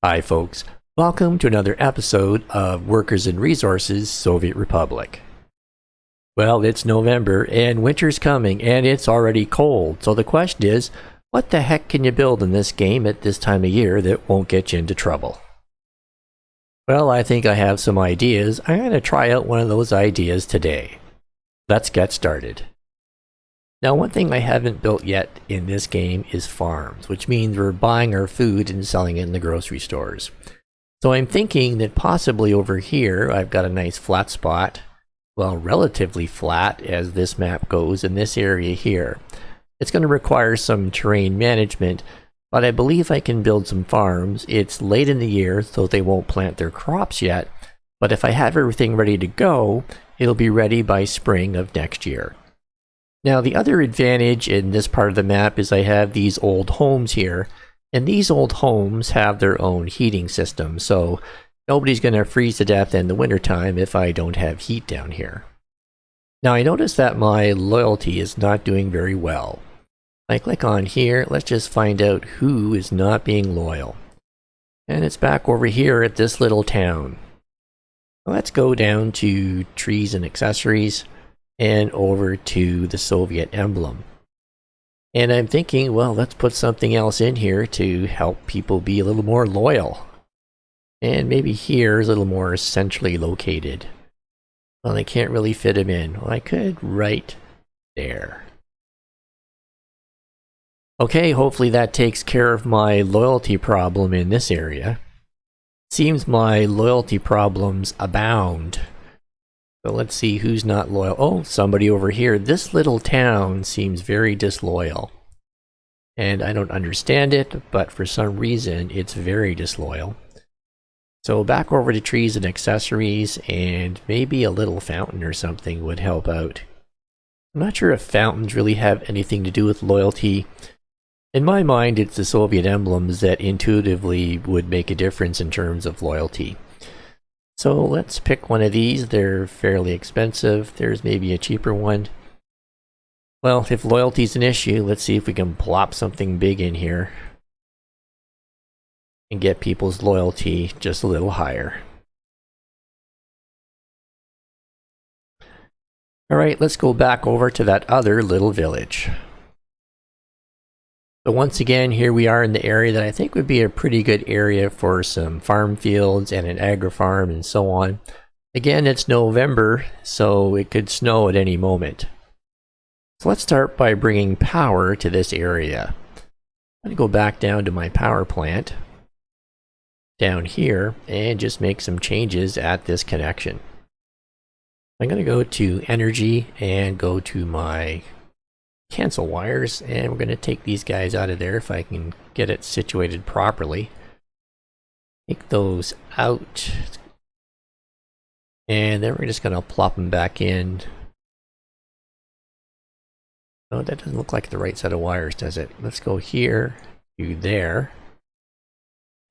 Hi folks, welcome to another episode of Workers and Resources Soviet Republic. Well, it's November and winter's coming and it's already cold, so the question is, what the heck can you build in this game at this time of year that won't get you into trouble? Well, I think I have some ideas. I'm going to try out one of those ideas today. Let's get started. Now, one thing I haven't built yet in this game is farms, which means we're buying our food and selling it in the grocery stores. So I'm thinking that possibly over here, I've got a nice flat spot, well, relatively flat as this map goes in this area here. It's going to require some terrain management, but I believe I can build some farms. It's late in the year, so they won't plant their crops yet, but if I have everything ready to go, it'll be ready by spring of next year. Now, the other advantage in this part of the map is I have these old homes here, and these old homes have their own heating system, so nobody's going to freeze to death in the wintertime if I don't have heat down here. Now, I notice that my loyalty is not doing very well. I click on here, let's just find out who is not being loyal. And it's back over here at this little town. Let's go down to trees and accessories and over to the Soviet emblem. And I'm thinking, well, let's put something else in here to help people be a little more loyal. And maybe here is a little more centrally located. Well, I can't really fit him in. Well, I could right there. Okay, hopefully that takes care of my loyalty problem in this area. Seems my loyalty problems abound. So let's see who's not loyal. Oh, somebody over here. This little town seems very disloyal. And I don't understand it, but for some reason it's very disloyal. So back over to trees and accessories, and maybe a little fountain or something would help out. I'm not sure if fountains really have anything to do with loyalty. In my mind, it's the Soviet emblems that intuitively would make a difference in terms of loyalty. So let's pick one of these. They're fairly expensive. There's maybe a cheaper one. Well, if loyalty's an issue, let's see if we can plop something big in here and get people's loyalty just a little higher. Alright, let's go back over to that other little village. So once again, here we are in the area that I think would be a pretty good area for some farm fields and an agri-farm and so on. Again, it's November, so it could snow at any moment. So let's start by bringing power to this area. I'm going to go back down to my power plant down here and just make some changes at this connection. I'm going to go to energy and go to my cancel wires, and we're going to take these guys out of there if I can get it situated properly. Take those out, and then we're just going to plop them back in. Oh, that doesn't look like the right set of wires, does it? Let's go here to there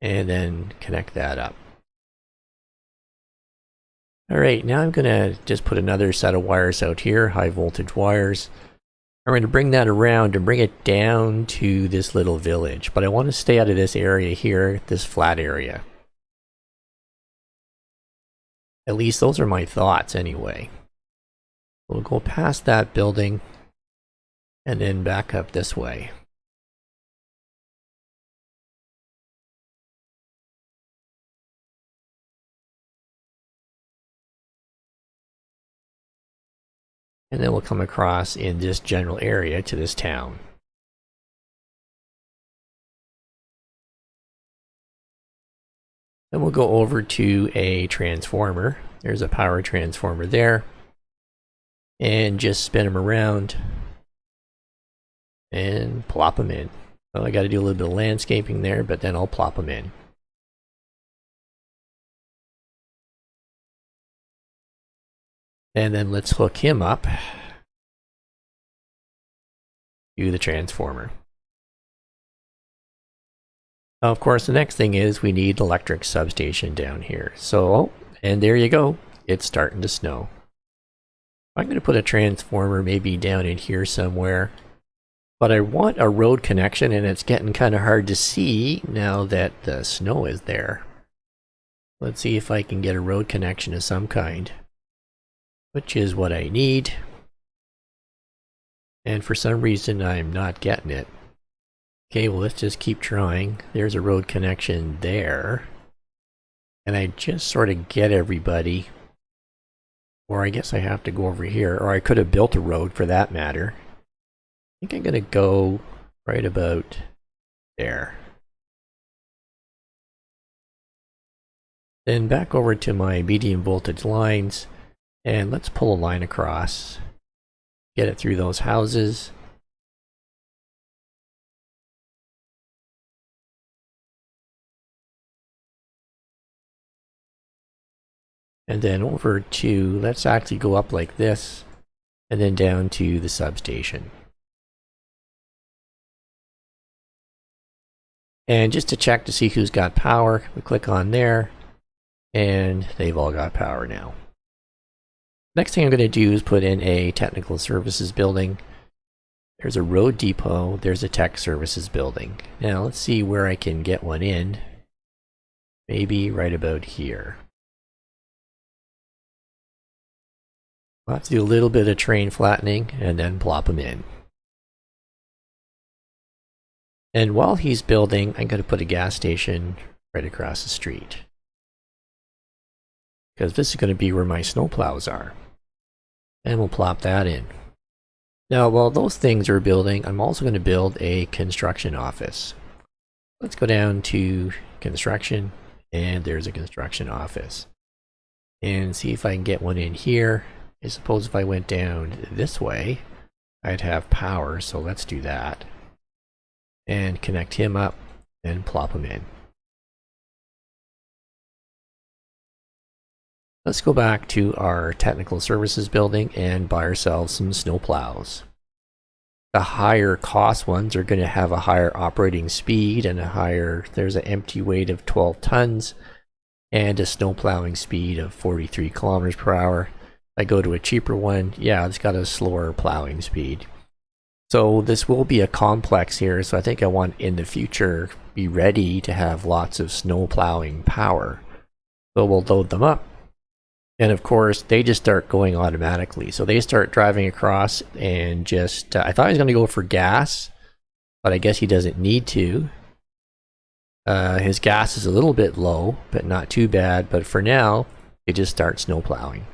and then connect that up. Alright, now I'm going to just put another set of wires out here, high voltage wires. I'm going to bring that around and bring it down to this little village, but I want to stay out of this area here, this flat area. At least those are my thoughts anyway. We'll go past that building and then back up this way. And then we'll come across in this general area to this town. Then we'll go over to a transformer. There's a power transformer there. And just spin them around and plop them in. So I got to do a little bit of landscaping there, but then I'll plop them in. And then let's hook him up to the transformer. Now, of course, the next thing is we need electric substation down here. So, and there you go. It's starting to snow. I'm going to put a transformer maybe down in here somewhere. But I want a road connection, and it's getting kind of hard to see now that the snow is there. Let's see if I can get a road connection of some kind, which is what I need. And for some reason, I'm not getting it. Okay, well, let's just keep trying. There's a road connection there. And I just sort of get everybody. Or I guess I have to go over here. Or I could have built a road for that matter. I think I'm going to go right about there. Then back over to my medium voltage lines. And let's pull a line across. Get it through those houses. And then over to, let's actually go up like this, and then down to the substation. And just to check to see who's got power, we click on there, and they've all got power now. Next thing I'm going to do is put in a technical services building. There's a road depot, there's a tech services building. Now let's see where I can get one in. Maybe right about here. I'll have to do a little bit of terrain flattening and then plop them in. And while he's building, I'm going to put a gas station right across the street. Because this is going to be where my snowplows are. And we'll plop that in. Now, while those things are building, I'm also going to build a construction office. Let's go down to construction, and there's a construction office. And see if I can get one in here. I suppose if I went down this way, I'd have power, so let's do that. And connect him up and plop him in. Let's go back to our technical services building and buy ourselves some snow plows. The higher cost ones are going to have a higher operating speed and there's an empty weight of 12 tons and a snow plowing speed of 43 kilometers per hour. I go to a cheaper one, yeah, it's got a slower plowing speed. So this will be a complex here, so I think I want in the future be ready to have lots of snow plowing power. So we'll load them up. And of course, they just start going automatically. So they start driving across and just, I thought he was going to go for gas, but I guess he doesn't need to. His gas is a little bit low, but not too bad. But for now, they just start snow plowing.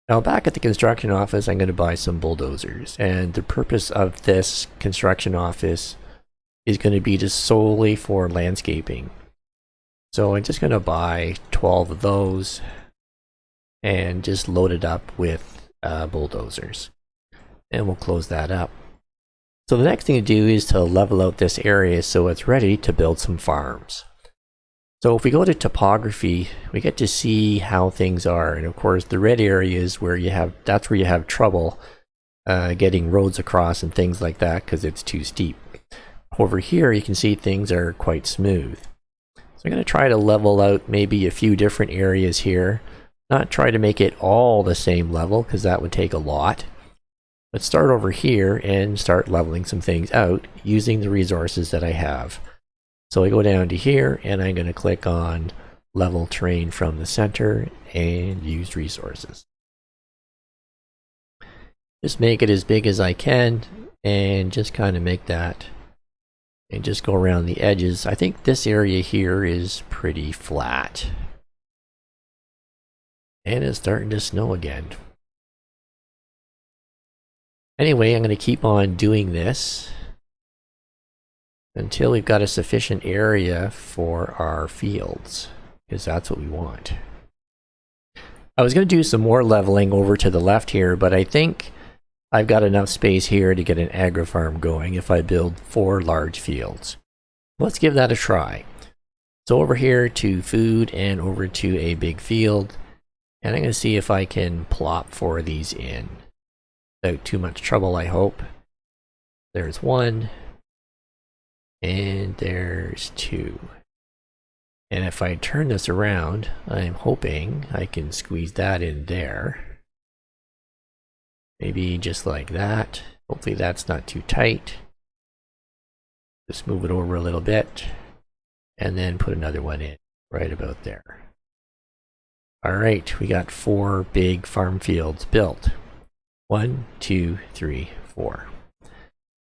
Now back at the construction office, I'm going to buy some bulldozers. And the purpose of this construction office is going to be just solely for landscaping. So I'm just going to buy 12 of those and just load it up with bulldozers. And we'll close that up. So the next thing to do is to level out this area so it's ready to build some farms. So if we go to topography, we get to see how things are. And of course, the red areas where that's where you have trouble getting roads across and things like that because it's too steep. Over here, you can see things are quite smooth. So I'm going to try to level out maybe a few different areas here. Not try to make it all the same level because that would take a lot. Let's start over here and start leveling some things out using the resources that I have. So I go down to here and I'm going to click on level terrain from the center and use resources. Just make it as big as I can and just kind of make that and just go around the edges. I think this area here is pretty flat. And it's starting to snow again. Anyway, I'm going to keep on doing this until we've got a sufficient area for our fields, because that's what we want. I was going to do some more leveling over to the left here, but I think I've got enough space here to get an agri-farm going if I build 4 large fields. Let's give that a try. So over here to food and over to a big field, and I'm going to see if I can plop 4 of these in. Without too much trouble, I hope. There's 1. And there's 2. And if I turn this around, I'm hoping I can squeeze that in there. Maybe just like that. Hopefully that's not too tight. Just move it over a little bit and then put another one in right about there. All right, we got 4 big farm fields built. 1, 2, 3, 4.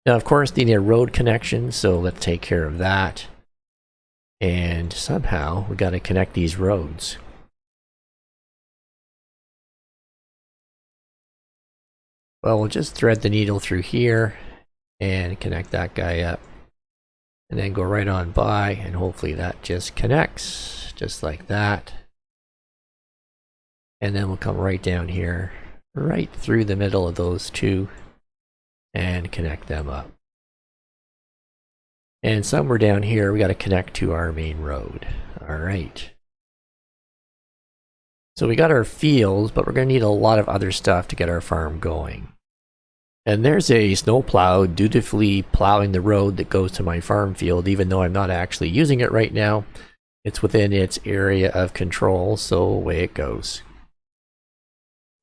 Now, of course, they need a road connection, so let's take care of that. And somehow we got to connect these roads. Well, we'll just thread the needle through here and connect that guy up. And then go right on by, and hopefully that just connects, just like that. And then we'll come right down here, right through the middle of those two, and connect them up. And somewhere down here, we got to connect to our main road. All right. So we got our fields, but we're going to need a lot of other stuff to get our farm going. And there's a snowplow dutifully plowing the road that goes to my farm field, even though I'm not actually using it right now. It's within its area of control, so away it goes.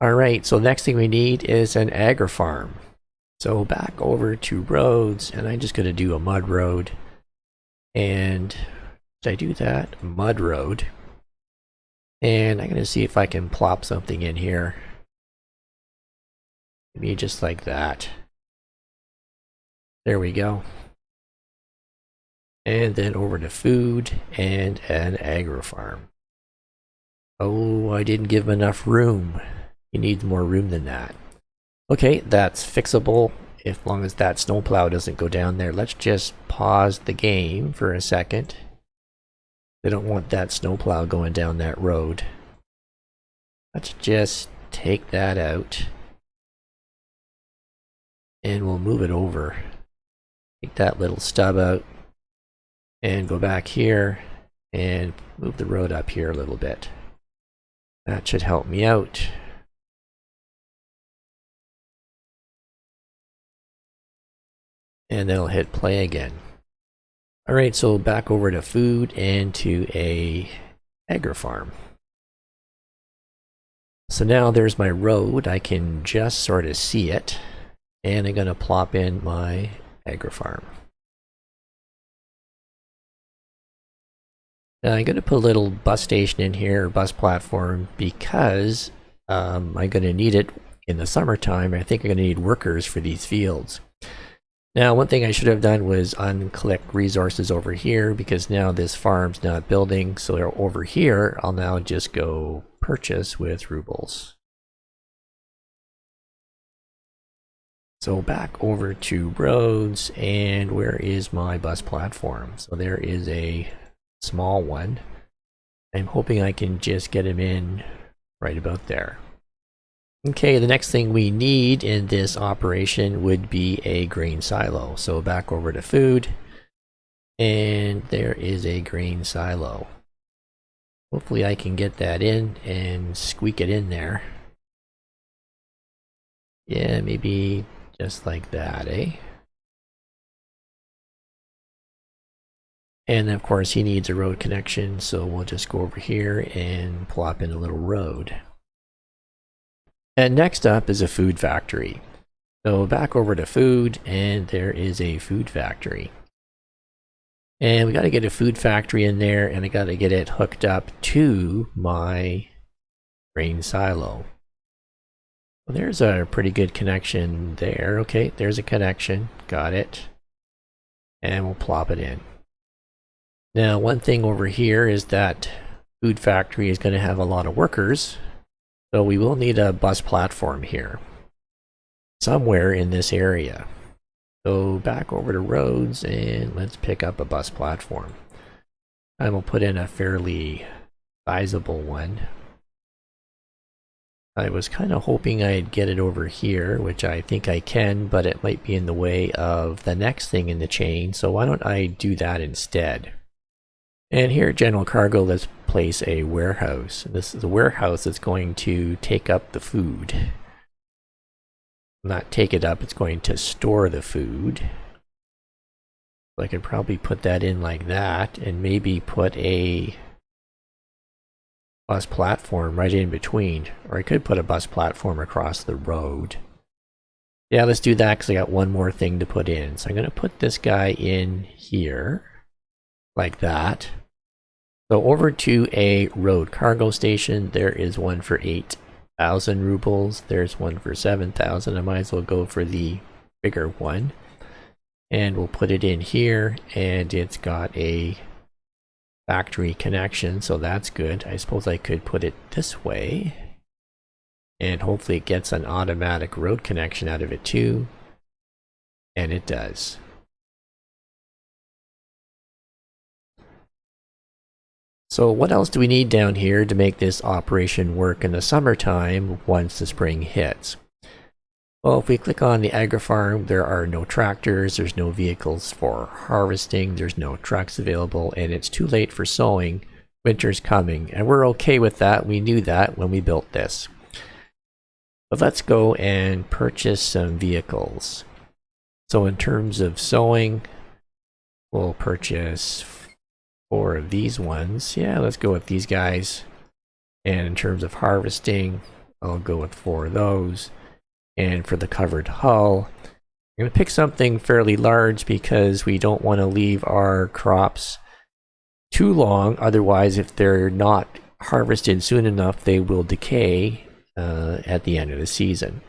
All right, so next thing we need is an agri-farm. So back over to roads, and I'm just going to do a mud road. And did I do that? Mud road. And I'm going to see if I can plop something in here. Maybe just like that. There we go. And then over to food and an agri-farm. Oh, I didn't give him enough room. He needs more room than that. Okay, that's fixable as long as that snowplow doesn't go down there. Let's just pause the game for a second. They don't want that snowplow going down that road. Let's just take that out. And we'll move it over. Take that little stub out. And go back here. And move the road up here a little bit. That should help me out. And then I'll hit play again. Alright, so back over to food and to a agri-farm. So now there's my road. I can just sort of see it. And I'm going to plop in my agri-farm. Now I'm going to put a little bus station in here, or bus platform, because I'm going to need it in the summertime. I think I'm going to need workers for these fields. Now, one thing I should have done was unclick resources over here, because now this farm's not building. So over here, I'll now just go purchase with rubles. So back over to roads, and where is my bus platform? So there is a small one. I'm hoping I can just get him in right about there. Okay, the next thing we need in this operation would be a grain silo. So back over to food, and there is a grain silo. Hopefully I can get that in and squeak it in there. Yeah, maybe just like that, eh? And of course he needs a road connection, so we'll just go over here and plop in a little road. And next up is a food factory. So back over to food, and there is a food factory. And we got to get a food factory in there, and I got to get it hooked up to my grain silo. Well, there's a pretty good connection there. Okay, there's a connection. Got it. And we'll plop it in. Now, one thing over here is that food factory is going to have a lot of workers. So we will need a bus platform here. Somewhere in this area. So back over to roads, and let's pick up a bus platform. And we'll put in a fairly sizable one. I was kind of hoping I'd get it over here, which I think I can, but it might be in the way of the next thing in the chain, so why don't I do that instead? And here at General Cargo, let's place a warehouse. This is a warehouse that's going to take up the food. Not take it up, it's going to store the food. So I could probably put that in like that, and maybe put a bus platform right in between, or I could put a bus platform across the road. Yeah, let's do that because I got one more thing to put in. So I'm going to put this guy in here, like that. So over to a road cargo station, there is one for 8,000 rubles. There's one for 7,000. I might as well go for the bigger one. And we'll put it in here, and it's got a factory connection, so that's good. I suppose I could put it this way, and hopefully it gets an automatic road connection out of it too. And it does. So what else do we need down here to make this operation work in the summertime once the spring hits? Well, if we click on the agri-farm, there are no tractors, there's no vehicles for harvesting, there's no trucks available, and it's too late for sowing. Winter's coming, and we're okay with that. We knew that when we built this. But let's go and purchase some vehicles. So in terms of sowing, we'll purchase 4 of these ones. Yeah, let's go with these guys. And in terms of harvesting, I'll go with 4 of those. And for the covered hull, I'm going to pick something fairly large because we don't want to leave our crops too long. Otherwise, if they're not harvested soon enough, they will decay at the end of the season.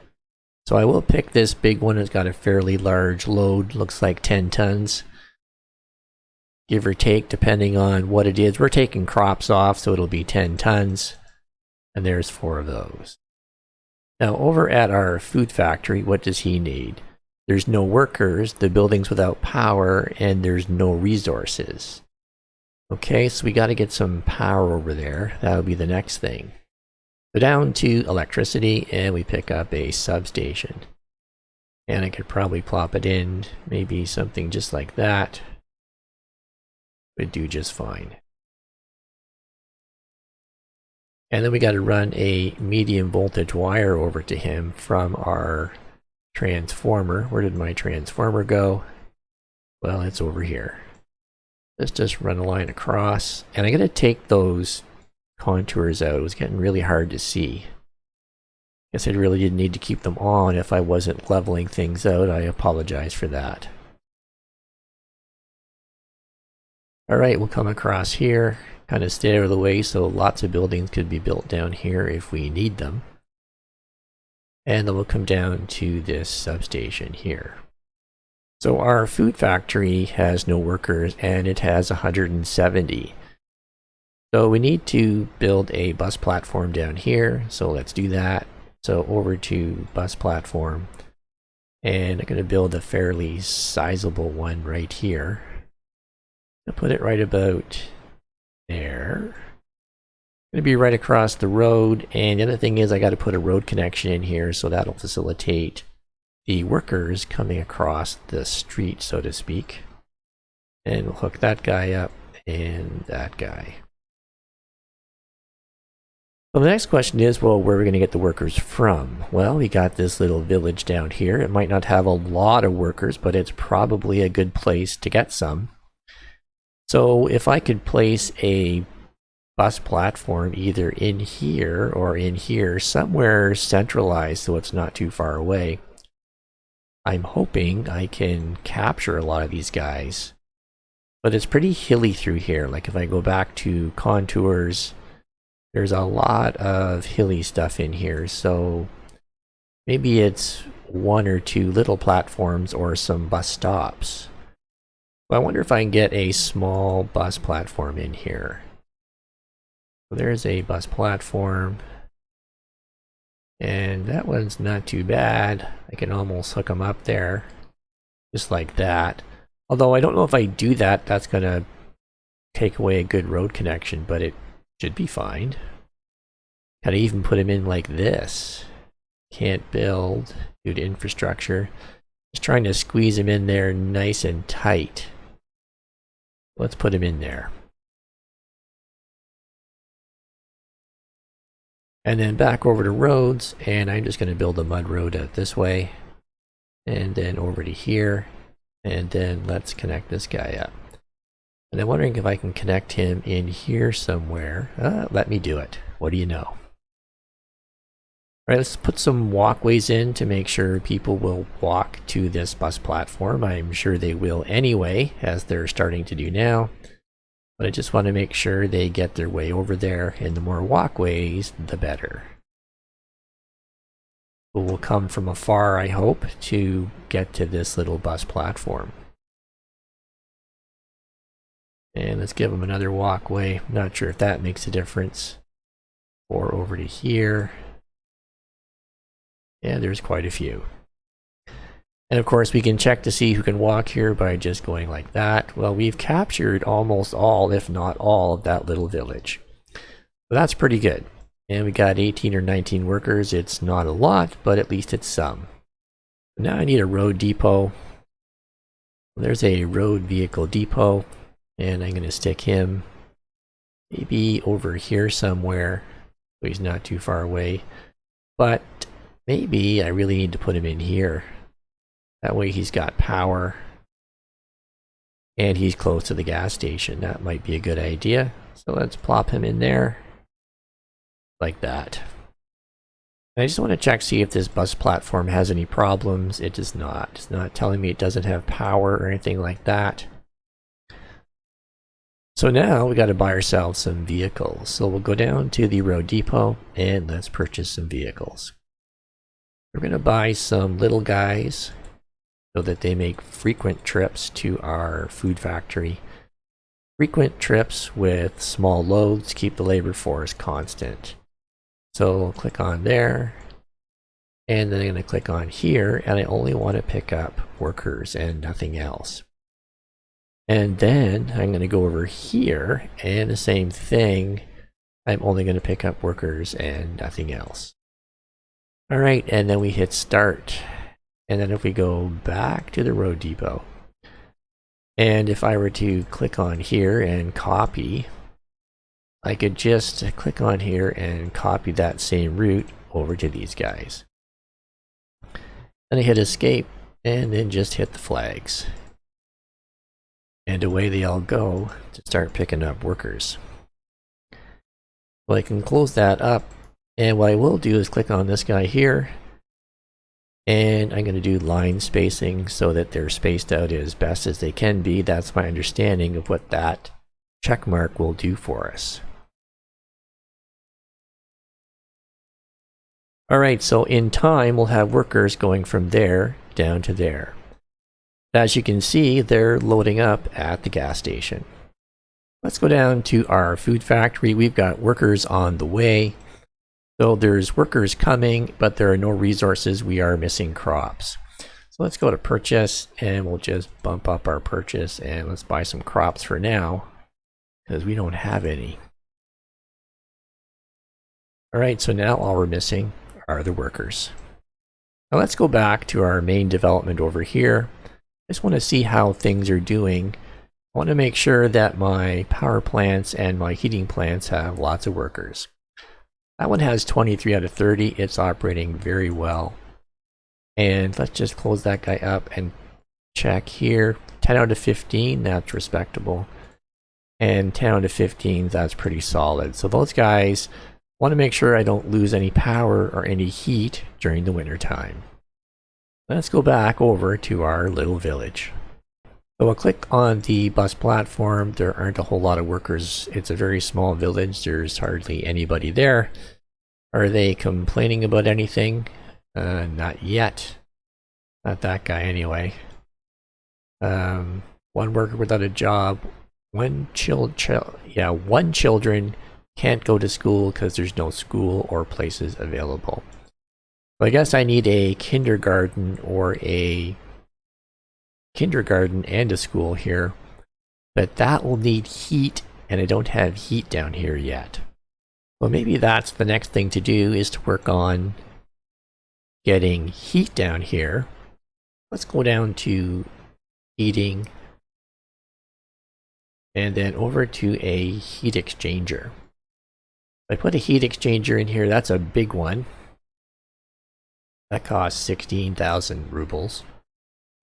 So I will pick this big one. It's got a fairly large load, looks like 10 tons. Give or take, depending on what it is. We're taking crops off, so it'll be 10 tons. And there's 4 of those. Now over at our food factory, what does he need? There's no workers, the building's without power, and there's no resources. Okay, so we got to get some power over there. That'll be the next thing. Go down to electricity, and we pick up a substation. And I could probably plop it in, maybe something just like that. Would do just fine. And then we got to run a medium voltage wire over to him from our transformer. Where did my transformer go? Well, it's over here. Let's just run a line across. And I'm going to take those contours out. It was getting really hard to see. Guess I really didn't need to keep them on if I wasn't leveling things out. I apologize for that. Alright, we'll come across here. Kind of stay out of the way so lots of buildings could be built down here if we need them. And then we'll come down to this substation here. So our food factory has no workers and it has 170. So we need to build a bus platform down here. So let's do that. So over to bus platform. And I'm going to build a fairly sizable one right here. I'll put it right about there. Going to be right across the road, and the other thing is I got to put a road connection in here, so that'll facilitate the workers coming across the street, so to speak. And we'll hook that guy up and that guy. Well, the next question is, well, where are we going to get the workers from? Well, we got this little village down here. It might not have a lot of workers, but it's probably a good place to get some. So if I could place a bus platform either in here or in here, somewhere centralized so it's not too far away, I'm hoping I can capture a lot of these guys. But it's pretty hilly through here. Like if I go back to contours, there's a lot of hilly stuff in here. So maybe it's 1 or 2 little platforms or some bus stops. I wonder if I can get a small bus platform in here. So there's a bus platform. And that one's not too bad. I can almost hook them up there. Just like that. Although I don't know if I do that, that's going to take away a good road connection, but it should be fine. Gotta even put them in like this. Can't build due to infrastructure. Just trying to squeeze them in there nice and tight. Let's put him in there. And then back over to roads, and I'm just going to build a mud road out this way. And then over to here. And then let's connect this guy up. And I'm wondering if I can connect him in here somewhere. Let me do it. What do you know? All right, let's put some walkways in to make sure people will walk to this bus platform. I'm sure they will anyway, as they're starting to do now. But I just want to make sure they get their way over there, and the more walkways, the better. People will come from afar, I hope, to get to this little bus platform. And let's give them another walkway. Not sure if that makes a difference. Or over to here. Yeah, there's quite a few. And of course, we can check to see who can walk here by just going like that. Well, we've captured almost all, if not all, of that little village. So that's pretty good. And we got 18 or 19 workers. It's not a lot, but at least it's some. Now I need a road depot. There's a road vehicle depot, and I'm going to stick him maybe over here somewhere, so he's not too far away. But maybe I really need to put him in here. That way he's got power and he's close to the gas station. That might be a good idea. So let's plop him in there like that. I just want to check, see if this bus platform has any problems. It does not. It's not telling me it doesn't have power or anything like that. So now we got to buy ourselves some vehicles. So we'll go down to the road depot and let's purchase some vehicles. We're going to buy some little guys so that they make frequent trips to our food factory. Frequent trips with small loads keep the labor force constant. So we'll click on there, and then I'm going to click on here, and I only want to pick up workers and nothing else. And then I'm going to go over here, and the same thing, I'm only going to pick up workers and nothing else. All right, and then we hit start. And then if we go back to the road depot, and if I were to click on here and copy, I could just click on here and copy that same route over to these guys. Then I hit escape, and then just hit the flags. And away they all go to start picking up workers. Well, I can close that up, and what I will do is click on this guy here, and I'm going to do line spacing so that they're spaced out as best as they can be. That's my understanding of what that check mark will do for us. Alright, so in time we'll have workers going from there down to there. As you can see, they're loading up at the gas station. Let's go down to our food factory. We've got workers on the way. So there's workers coming, but there are no resources. We are missing crops. So let's go to purchase, and we'll just bump up our purchase, and let's buy some crops for now, because we don't have any. Alright, so now all we're missing are the workers. Now let's go back to our main development over here. I just want to see how things are doing. I want to make sure that my power plants and my heating plants have lots of workers. That one has 23 out of 30. It's operating very well. And let's just close that guy up and check here. 10 out of 15, that's respectable. And 10 out of 15, that's pretty solid. So those guys, want to make sure I don't lose any power or any heat during the winter time. Let's go back over to our little village. So I'll click on the bus platform. There aren't a whole lot of workers. It's a very small village. There's hardly anybody there. Are they complaining about anything? Not yet. Not that guy anyway. One worker without a job. One children can't go to school because there's no school or places available. So I guess I need a kindergarten or a kindergarten and a school here, but that will need heat, and I don't have heat down here yet. Well, maybe that's the next thing to do, is to work on getting heat down here. Let's go down to heating, and then over to a heat exchanger. I put a heat exchanger in here. That's a big one. That costs 16,000 rubles.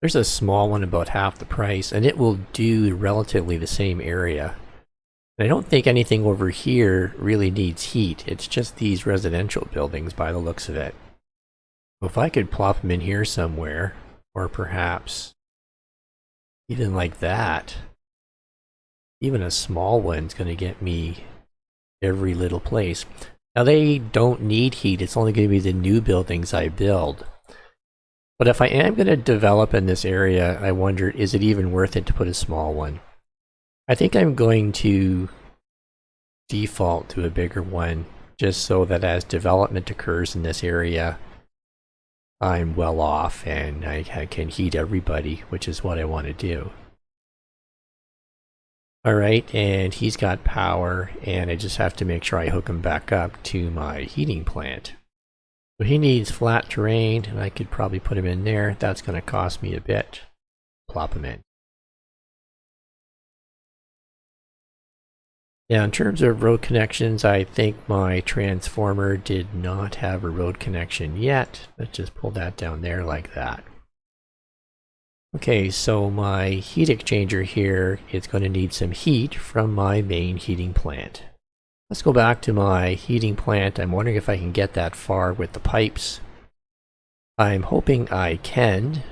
There's a small one about half the price, and it will do relatively the same area. I don't think anything over here really needs heat. It's just these residential buildings by the looks of it. So if I could plop them in here somewhere, or perhaps even like that, even a small one's going to get me every little place. Now they don't need heat. It's only going to be the new buildings I build. But if I am going to develop in this area, I wonder, is it even worth it to put a small one? I think I'm going to default to a bigger one, just so that as development occurs in this area, I'm well off and I can heat everybody, which is what I want to do. Alright, and he's got power, and I just have to make sure I hook him back up to my heating plant. So he needs flat terrain, and I could probably put him in there. That's going to cost me a bit. Plop him in. Now, in terms of road connections, I think my transformer did not have a road connection yet. Let's just pull that down there like that. Okay, so my heat exchanger here is going to need some heat from my main heating plant. Let's go back to my heating plant. I'm wondering if I can get that far with the pipes. I'm hoping I can.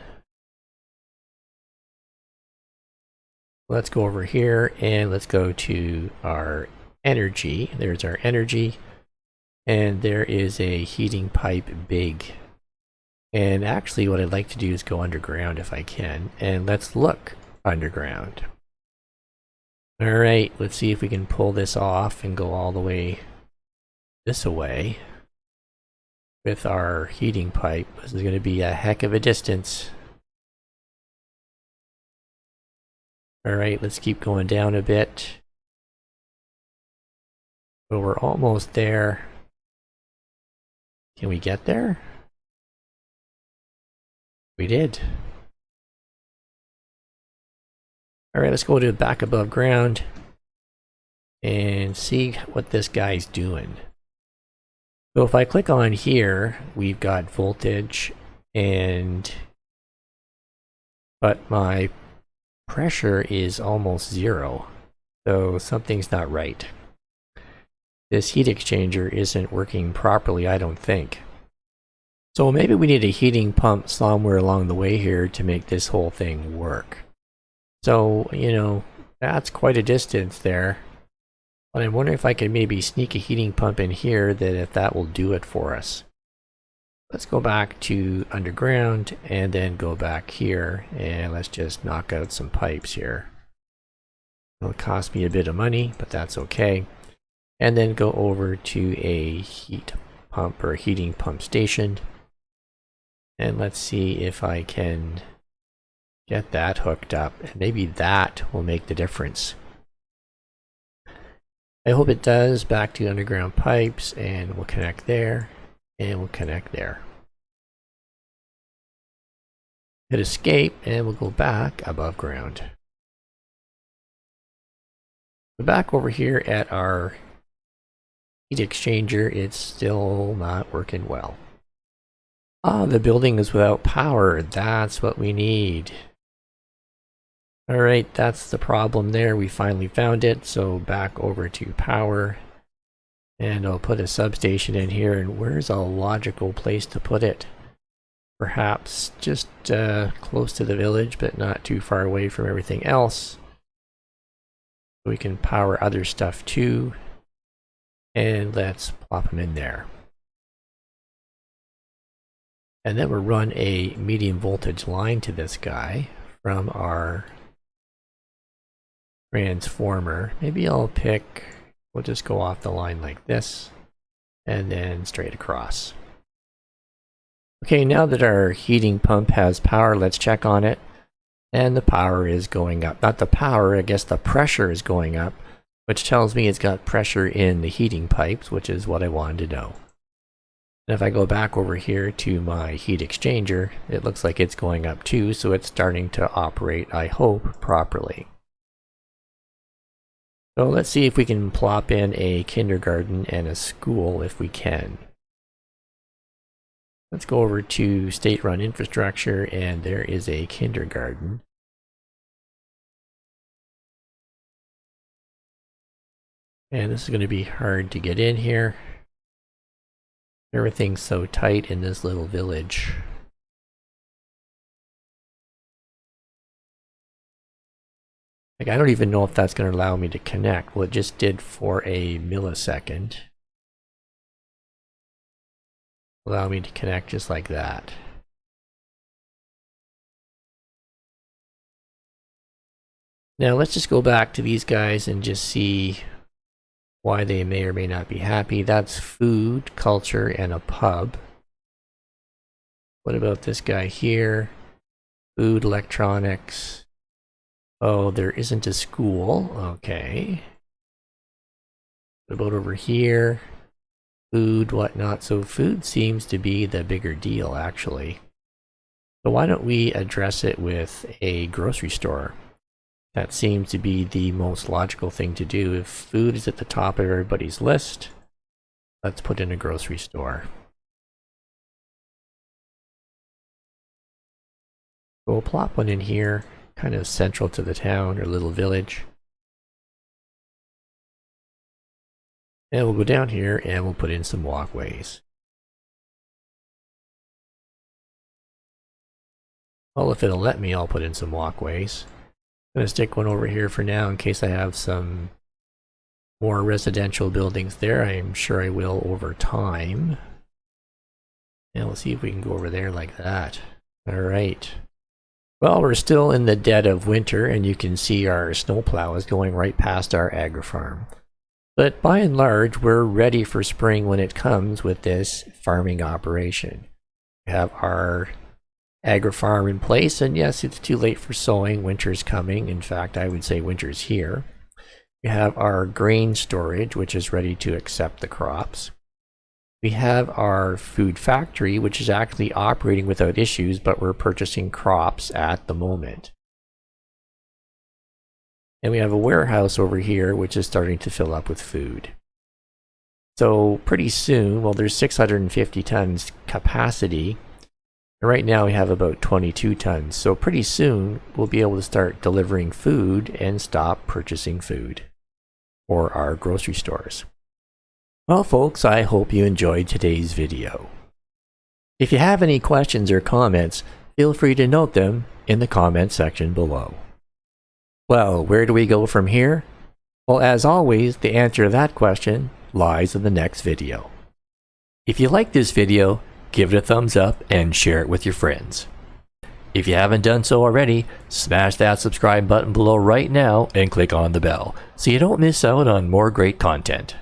Let's go over here and let's go to our energy. There's our energy. And there is a heating pipe big. And actually what I'd like to do is go underground if I can. And let's look underground. Alright, let's see if we can pull this off and go all the way this way with our heating pipe. This is going to be a heck of a distance. Alright, let's keep going down a bit. So we're almost there. Can we get there? We did. Alright, let's go to back above ground and see what this guy's doing. So if I click on here, we've got voltage but my pressure is almost zero. So something's not right. This heat exchanger isn't working properly, I don't think. So maybe we need a heating pump somewhere along the way here to make this whole thing work. So, you know, that's quite a distance there. But I'm wondering if I could maybe sneak a heating pump in here, that if that will do it for us. Let's go back to underground and then go back here and let's just knock out some pipes here. It'll cost me a bit of money, but that's okay. And then go over to a heat pump or heating pump station. And let's see if I can get that hooked up. And maybe that will make the difference. I hope it does. Back to underground pipes, and we'll connect there, and we'll connect there. Hit escape, and we'll go back above ground. We're back over here at our heat exchanger. It's still not working well. Ah, the building is without power. That's what we need. Alright, that's the problem there. We finally found it. So back over to power. And I'll put a substation in here. And where's a logical place to put it? Perhaps just close to the village, but not too far away from everything else. We can power other stuff too. And let's plop them in there. And then we'll run a medium voltage line to this guy from our transformer. Maybe I'll we'll just go off the line like this and then straight across. Okay, now that our heating pump has power, let's check on it. And the power is going up. Not the power, I guess the pressure is going up, which tells me it's got pressure in the heating pipes, which is what I wanted to know. And if I go back over here to my heat exchanger, it looks like it's going up too, so it's starting to operate, I hope, properly. So let's see if we can plop in a kindergarten and a school if we can. Let's go over to state-run infrastructure, and there is a kindergarten. And this is going to be hard to get in here. Everything's so tight in this little village. Like, I don't even know if that's going to allow me to connect. Well, it just did for a millisecond. Allow me to connect just like that. Now let's just go back to these guys and just see why they may or may not be happy. That's food, culture, and a pub. What about this guy here? Food, electronics. Oh, there isn't a school. Okay. What about over here? Food, whatnot. So food seems to be the bigger deal, actually. So why don't we address it with a grocery store? That seems to be the most logical thing to do. If food is at the top of everybody's list, let's put in a grocery store. We'll plop one in here, kind of central to the town or little village. And we'll go down here and we'll put in some walkways. Well, if it'll let me, I'll put in some walkways. I'm going to stick one over here for now in case I have some more residential buildings there. I'm sure I will over time. And we'll see if we can go over there like that. Alright. Well, we're still in the dead of winter, and you can see our snowplow is going right past our agri-farm. But by and large, we're ready for spring when it comes with this farming operation. We have our agri-farm in place, and yes, it's too late for sowing. Winter's coming. In fact, I would say winter's here. We have our grain storage, which is ready to accept the crops. We have our food factory, which is actually operating without issues, but we're purchasing crops at the moment. And we have a warehouse over here, which is starting to fill up with food. So pretty soon, well, there's 650 tons capacity. Right now we have about 22 tons, so pretty soon we'll be able to start delivering food and stop purchasing food for our grocery stores. Well folks, I hope you enjoyed today's video. If you have any questions or comments, feel free to note them in the comment section below. Well, where do we go from here? Well, as always, the answer to that question lies in the next video. If you like this video, give it a thumbs up and share it with your friends. If you haven't done so already, smash that subscribe button below right now and click on the bell so you don't miss out on more great content.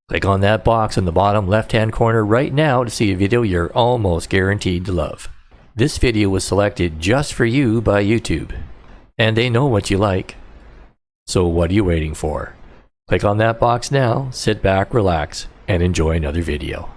Click on that box in the bottom left-hand corner right now to see a video you're almost guaranteed to love. This video was selected just for you by YouTube, and they know what you like. So what are you waiting for? Click on that box now, sit back, relax, and enjoy another video.